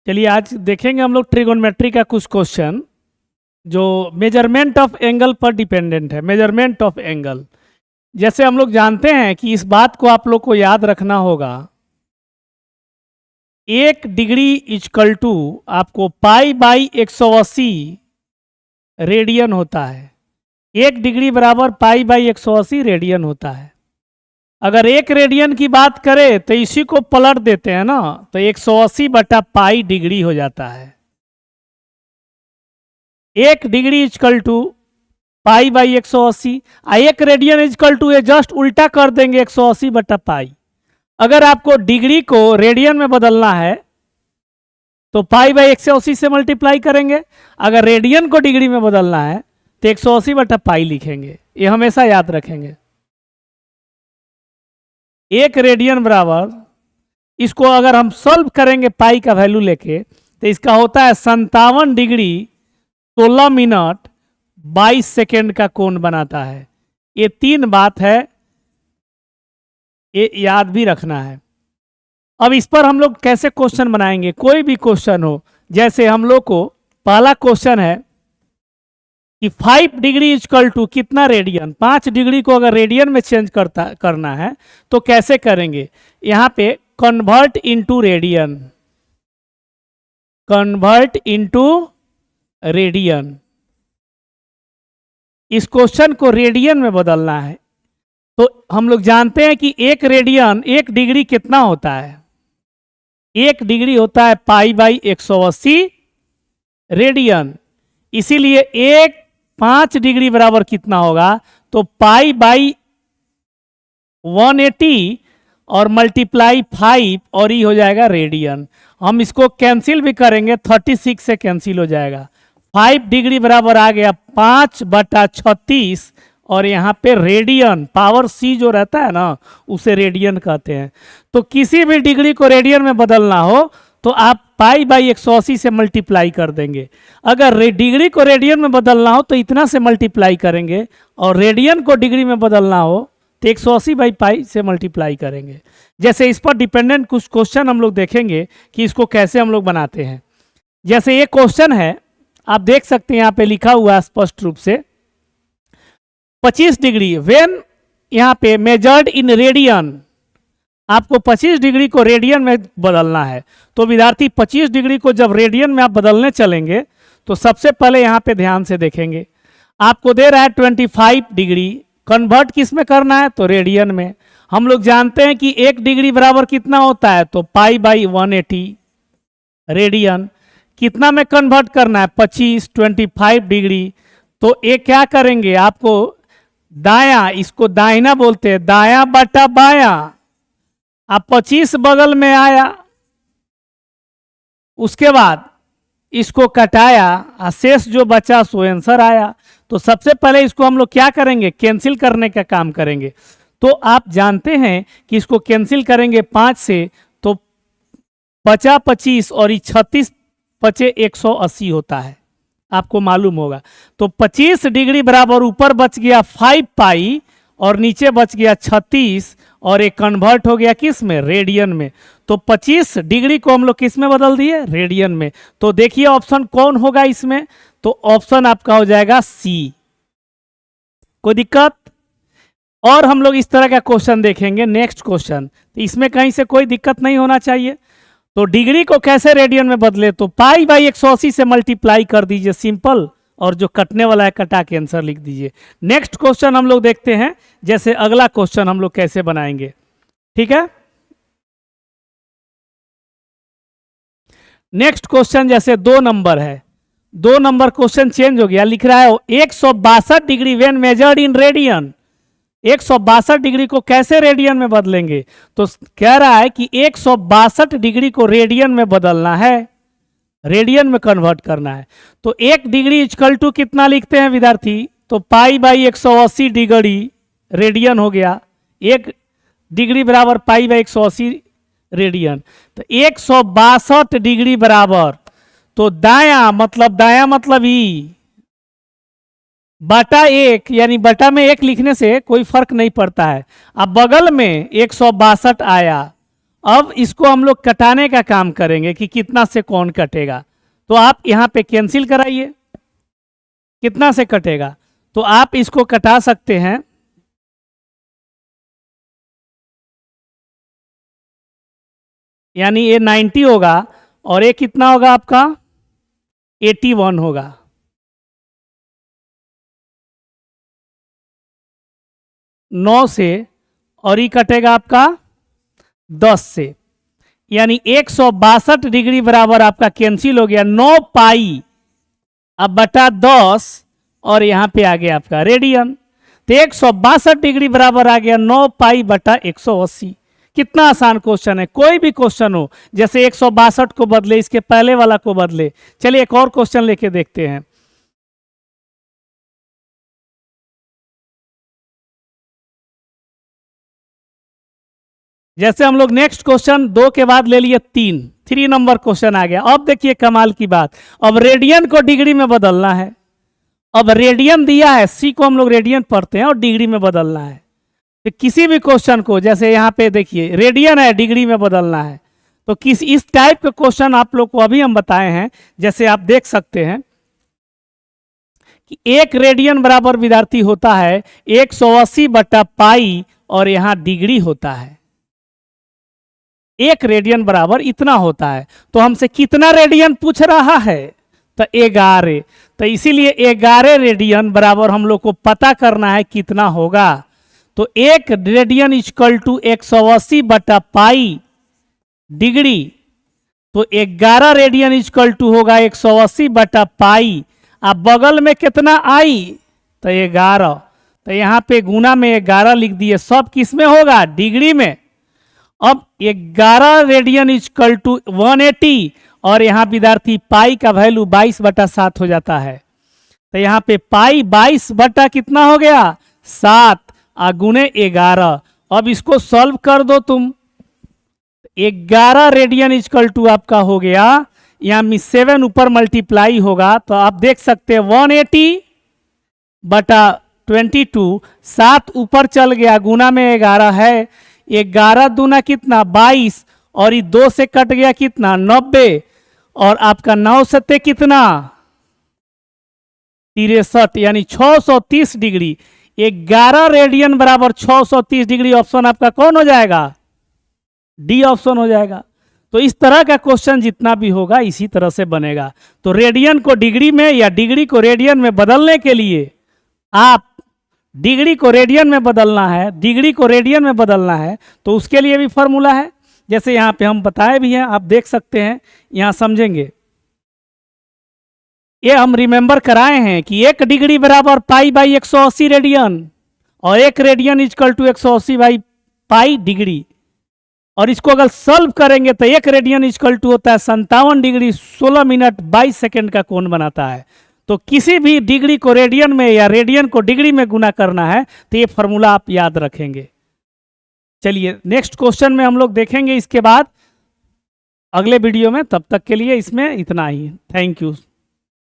चलिए आज देखेंगे हम लोग ट्रिगोनोमेट्री का कुछ क्वेश्चन जो मेजरमेंट ऑफ एंगल पर डिपेंडेंट है। मेजरमेंट ऑफ एंगल, जैसे हम लोग जानते हैं कि इस बात को आप लोग को याद रखना होगा, 1 डिग्री इजकल टू आपको पाई बाई 180 रेडियन होता है। 1 डिग्री बराबर पाई बाई 180 रेडियन होता है। अगर 1 रेडियन की बात करें तो इसी को पलट देते हैं ना, तो 180 बटा पाई डिग्री हो जाता है। 1 degree equal to pi by 180, 1 radian equal to ये जस्ट उल्टा कर देंगे 180 बटा पाई। अगर आपको डिग्री को रेडियन में बदलना है तो पाई बाई 180 से मल्टीप्लाई करेंगे। अगर रेडियन को डिग्री में बदलना है तो 180 बटा पाई लिखेंगे। ये हमेशा याद रखेंगे। 1 रेडियन बराबर, इसको अगर हम सॉल्व करेंगे पाई का वैल्यू लेके तो इसका होता है 57 डिग्री 16 मिनट 22 सेकेंड का कोण बनाता है। ये 3 बात है, ये याद भी रखना है। अब इस पर हम लोग कैसे क्वेश्चन बनाएंगे, कोई भी क्वेश्चन हो, जैसे हम लोग को पहला क्वेश्चन है कि 5 डिग्री इजकल टू कितना रेडियन। 5 डिग्री को अगर रेडियन में चेंज करना है तो कैसे करेंगे। यहाँ पे convert into radian, convert into radian. इस क्वेश्चन को रेडियन में बदलना है तो हम लोग जानते हैं कि 1 रेडियन 1 डिग्री कितना होता है। 1 डिग्री होता है पाई बाई 180 रेडियन। इसीलिए 5 डिग्री बराबर कितना होगा, तो पाई बाई 180 और मल्टीप्लाई 5 और ये हो जाएगा रेडियन। हम इसको कैंसिल भी करेंगे, 36 से कैंसिल हो जाएगा। 5 डिग्री बराबर आ गया 5 बटा 36 और यहाँ पे रेडियन, पावर सी जो रहता है ना उसे रेडियन कहते हैं। तो किसी भी डिग्री को रेडियन में बदलना हो तो आप पाई बाई 180 से मल्टीप्लाई कर देंगे। अगर डिग्री को रेडियन में बदलना हो तो इतना से मल्टीप्लाई करेंगे, और रेडियन को डिग्री में बदलना हो तो 180 बाई पाई से मल्टीप्लाई करेंगे। जैसे इस पर डिपेंडेंट कुछ क्वेश्चन हम लोग देखेंगे कि इसको कैसे हम लोग बनाते हैं। जैसे ये क्वेश्चन है, आप देख सकते हैं यहाँ पे लिखा हुआ है स्पष्ट रूप से 25 डिग्री व्हेन, यहाँ पे मेजर्ड इन रेडियन, आपको 25 डिग्री को रेडियन में बदलना है। तो विद्यार्थी 25 डिग्री को जब रेडियन में आप बदलने चलेंगे तो सबसे पहले यहाँ पे ध्यान से देखेंगे, आपको दे रहा है 25 डिग्री, कन्वर्ट किस में करना है, तो रेडियन में। हम लोग जानते हैं कि 1 डिग्री बराबर कितना होता है, तो पाई बाई 180 रेडियन। कितना में कन्वर्ट करना है, 25 डिग्री। तो ये क्या करेंगे, आपको दायां, इसको दाहिना बोलते हैं, दायां बटा बायां। अब 25 बगल में आया, उसके बाद इसको कटाया, शेष जो बचा सो आंसर आया। तो सबसे पहले इसको हम लोग क्या करेंगे, कैंसिल करने का काम करेंगे। तो आप जानते हैं कि इसको कैंसिल करेंगे 5 से तो बचा 25 और ये 36 बचे 180 होता है, आपको मालूम होगा। तो 25 डिग्री बराबर ऊपर बच गया 5 पाई और नीचे बच गया 36 और एक कन्वर्ट हो गया किस में, रेडियन में। तो 25 डिग्री को हम लोग किस में बदल दिए, रेडियन में। तो देखिए ऑप्शन कौन होगा इसमें, तो ऑप्शन आपका हो जाएगा सी। कोई दिक्कत। और हम लोग इस तरह का क्वेश्चन देखेंगे नेक्स्ट क्वेश्चन, तो इसमें कहीं से कोई दिक्कत नहीं होना चाहिए। तो डिग्री को कैसे रेडियन में बदले, तो पाई बाई 180 से मल्टीप्लाई कर दीजिए, सिंपल, और जो कटने वाला है कटा के आंसर लिख दीजिए। नेक्स्ट क्वेश्चन हम लोग देखते हैं, जैसे अगला क्वेश्चन हम लोग कैसे बनाएंगे, ठीक है। नेक्स्ट क्वेश्चन जैसे 2 नंबर है, 2 नंबर क्वेश्चन चेंज हो गया, लिख रहा है 162 degree when measured in radian. 162 degree को कैसे रेडियन में बदलेंगे, तो कह रहा है कि 162 डिग्री को रेडियन में बदलना है, रेडियन में कन्वर्ट करना है। तो 1 डिग्री इजकल टू कितना लिखते हैं विद्यार्थी, तो पाई बाई 180 डिग्री रेडियन हो गया। 1 डिग्री बराबर पाई बाई 180 रेडियन। तो 162 डिग्री बराबर, तो दायां मतलब ई बटा 1, यानी बटा में 1 लिखने से कोई फर्क नहीं पड़ता है। अब बगल में 162 आया अब इसको हम लोग कटाने का काम करेंगे कि कितना से कौन कटेगा। तो आप यहाँ पे कैंसिल कराइए, कितना से कटेगा। तो आप इसको कटा सकते हैं, यानी ये 90 होगा और ये कितना होगा आपका 81 होगा। नौ से, और ये कटेगा आपका 10 से, यानी 162 डिग्री बराबर आपका कैंसिल हो गया। 9 पाई अब बटा 10 और यहाँ पे आ गया आपका रेडियन। तो 162 डिग्री बराबर आ गया 9 पाई बटा 180। कितना आसान क्वेश्चन है, कोई भी क्वेश्चन हो, जैसे 162 को बदले, इसके पहले वाला को बदले। चलिए एक और क्वेश्चन लेके देखते हैं। जैसे हम लोग नेक्स्ट क्वेश्चन 2 के बाद ले लिए 3 नंबर क्वेश्चन आ गया। अब देखिए कमाल की बात, अब रेडियन को डिग्री में बदलना है। अब रेडियन दिया है, सी को हम लोग रेडियन पढ़ते हैं और डिग्री में बदलना है। तो किसी भी क्वेश्चन को, जैसे यहाँ पे देखिए रेडियन है, डिग्री में बदलना है। तो किस इस टाइप के क्वेश्चन आप लोग को अभी हम बताए हैं। जैसे आप देख सकते हैं कि 1 रेडियन बराबर विद्यार्थी होता है 180 बटा पाई, और यहाँ डिग्री होता है 1 रेडियन बराबर इतना होता है। तो हमसे कितना रेडियन पूछ रहा है, तो 11। तो इसीलिए 11 रेडियन बराबर हम लोग को पता करना है कितना होगा। तो 1 रेडियन इक्वल टू 180 बटा पाई डिग्री। तो 11 रेडियन इक्वल टू होगा 180 बटा पाई। अब बगल में कितना आई, तो 11। तो यहाँ पे गुना में 11 लिख दिए। सब किस में होगा, डिग्री में। अब 11 रेडियन इक्वल टू 180, और यहाँ विद्यार्थी पाई का वैल्यू 22 बटा 7 हो जाता है। तो यहाँ पे पाई 22 बटा कितना हो गया 7, गुने 11। अब इसको सॉल्व कर दो तुम। 11 रेडियन इक्वल टू आपका हो गया, यहाँ में 7 ऊपर मल्टीप्लाई होगा। तो आप देख सकते हैं 180 बटा 22, 7 ऊपर चल गया, गुना में 11 है। 11 दूना कितना 22, और ये 2 से कट गया कितना 90, और आपका 9 सत्ते कितना 63, यानी 630 डिग्री। 11 रेडियन बराबर 630 डिग्री। ऑप्शन आपका कौन हो जाएगा, डी ऑप्शन हो जाएगा। तो इस तरह का क्वेश्चन जितना भी होगा इसी तरह से बनेगा। तो रेडियन को डिग्री में या डिग्री को रेडियन में बदलने के लिए आप डिग्री को रेडियन में बदलना है, डिग्री को रेडियन में बदलना है, तो उसके लिए भी फॉर्मूला है। जैसे यहाँ पे हम बताए भी हैं, आप देख सकते हैं, यहाँ समझेंगे। ये हम रिमेंबर कराए हैं कि 1 डिग्री बराबर पाई बाई 180 रेडियन, और 1 radian equal to 180 by pi degree. और इसको अगर सॉल्व करेंगे तो 1 रेडियन इक्वल टू होता है 57 डिग्री 16 मिनट 22 सेकेंड का कोण बनाता है। तो किसी भी डिग्री को रेडियन में या रेडियन को डिग्री में गुना करना है तो ये फॉर्मूला आप याद रखेंगे। चलिए नेक्स्ट क्वेश्चन में हम लोग देखेंगे इसके बाद अगले वीडियो में। तब तक के लिए इसमें इतना ही। Thank you.